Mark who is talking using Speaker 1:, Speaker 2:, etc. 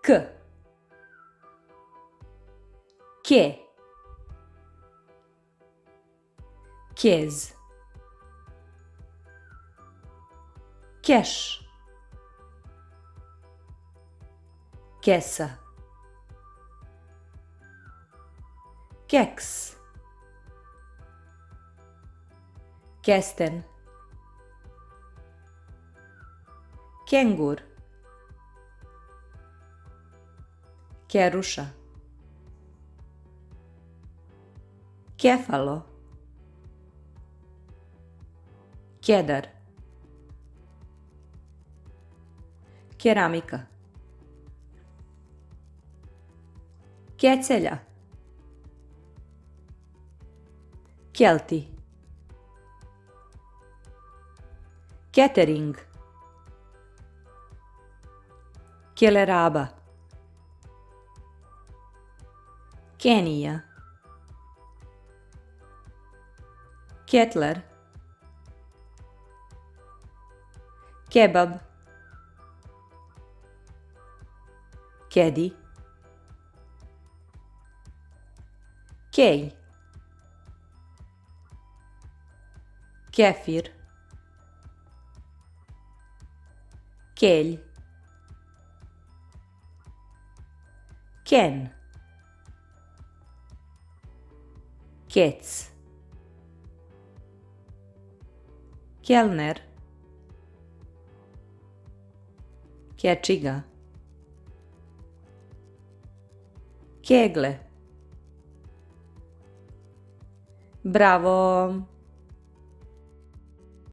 Speaker 1: K. Kje. Kez. Keš. Kesa. Keks. Kesten. Kengur. Keruša. Kefalo. Kedar. Keramika. Kecelja. Kelti. Catering. Keleraba. Kenija. Ketler. Kebab. Kedi. Kej. Kefir. Kelj. Ken. Kec. Kelner. Kečiga. Kegle. Bravo!